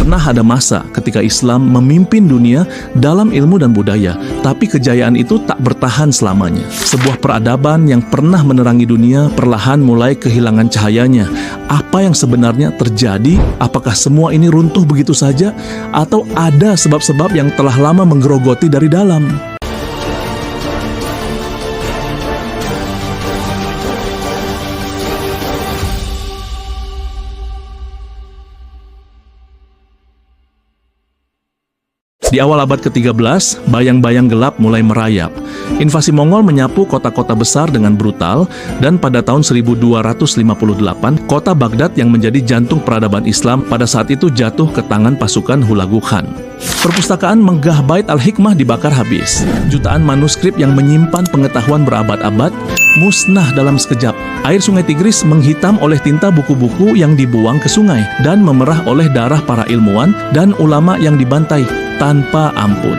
Pernah ada masa ketika Islam memimpin dunia dalam ilmu dan budaya, tapi kejayaan itu tak bertahan selamanya. Sebuah peradaban yang pernah menerangi dunia perlahan mulai kehilangan cahayanya. Apa yang sebenarnya terjadi? Apakah semua ini runtuh begitu saja? Atau ada sebab-sebab yang telah lama menggerogoti dari dalam? Di awal abad ke-13, bayang-bayang gelap mulai merayap. Invasi Mongol menyapu kota-kota besar dengan brutal, dan pada tahun 1258, kota Baghdad yang menjadi jantung peradaban Islam pada saat itu jatuh ke tangan pasukan Hulagu Khan. Perpustakaan Megah Bait Al-Hikmah dibakar habis. Jutaan manuskrip yang menyimpan pengetahuan berabad-abad musnah dalam sekejap. Air sungai Tigris menghitam oleh tinta buku-buku yang dibuang ke sungai dan memerah oleh darah para ilmuwan dan ulama yang dibantai tanpa ampun.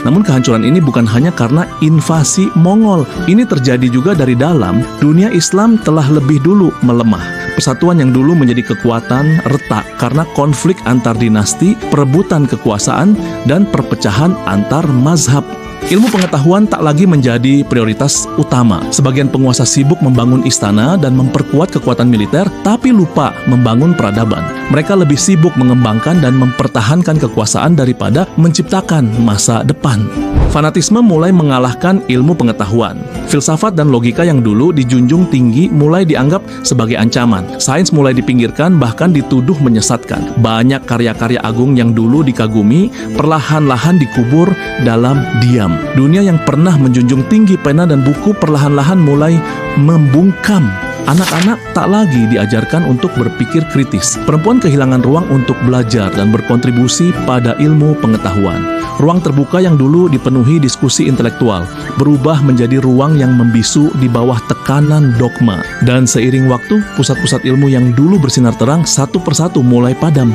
Namun kehancuran ini bukan hanya karena invasi Mongol. Ini terjadi juga dari dalam. Dunia Islam telah lebih dulu melemah. Persatuan yang dulu menjadi kekuatan retak karena konflik antar dinasti, perebutan kekuasaan, dan perpecahan antar mazhab. Ilmu pengetahuan tak lagi menjadi prioritas utama. Sebagian penguasa sibuk membangun istana dan memperkuat kekuatan militer, tapi lupa membangun peradaban. Mereka lebih sibuk mengembangkan dan mempertahankan kekuasaan daripada menciptakan masa depan. Fanatisme mulai mengalahkan ilmu pengetahuan. Filsafat dan logika yang dulu dijunjung tinggi mulai dianggap sebagai ancaman. Sains mulai dipinggirkan, bahkan dituduh menyesatkan. Banyak karya-karya agung yang dulu dikagumi perlahan-lahan dikubur dalam diam. Dunia yang pernah menjunjung tinggi pena dan buku perlahan-lahan mulai membungkam. Anak-anak tak lagi diajarkan untuk berpikir kritis. Perempuan kehilangan ruang untuk belajar dan berkontribusi pada ilmu pengetahuan. Ruang terbuka yang dulu dipenuhi diskusi intelektual berubah menjadi ruang yang membisu di bawah tekanan dogma. Dan seiring waktu, pusat-pusat ilmu yang dulu bersinar terang satu persatu mulai padam.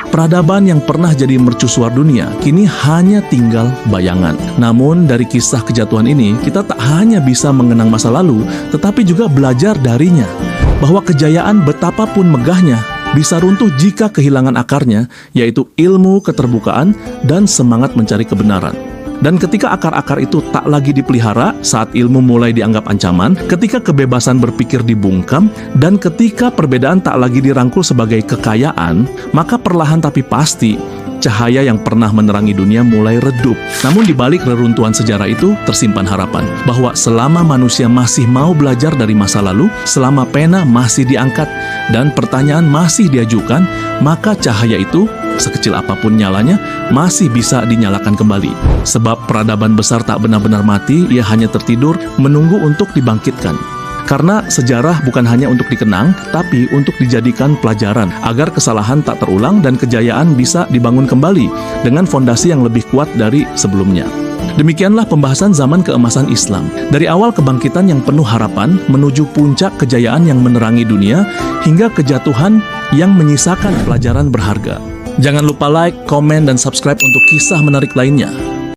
Peradaban yang pernah jadi mercusuar dunia kini hanya tinggal bayangan. Namun dari kisah kejatuhan ini, kita tak hanya bisa mengenang masa lalu, tetapi juga belajar darinya. Bahwa kejayaan betapapun megahnya bisa runtuh jika kehilangan akarnya, yaitu ilmu, keterbukaan, dan semangat mencari kebenaran. Dan ketika akar-akar itu tak lagi dipelihara, saat ilmu mulai dianggap ancaman, ketika kebebasan berpikir dibungkam, dan ketika perbedaan tak lagi dirangkul sebagai kekayaan, maka perlahan tapi pasti, cahaya yang pernah menerangi dunia mulai redup. Namun di balik reruntuhan sejarah itu tersimpan harapan bahwa selama manusia masih mau belajar dari masa lalu, selama pena masih diangkat dan pertanyaan masih diajukan, maka cahaya itu, sekecil apapun nyalanya, masih bisa dinyalakan kembali. Sebab peradaban besar tak benar-benar mati, ia hanya tertidur menunggu untuk dibangkitkan. Karena sejarah bukan hanya untuk dikenang, tapi untuk dijadikan pelajaran, agar kesalahan tak terulang dan kejayaan bisa dibangun kembali dengan fondasi yang lebih kuat dari sebelumnya. Demikianlah pembahasan zaman keemasan Islam. Dari awal kebangkitan yang penuh harapan, menuju puncak kejayaan yang menerangi dunia, hingga kejatuhan yang menyisakan pelajaran berharga. Jangan lupa like, komen, dan subscribe untuk kisah menarik lainnya.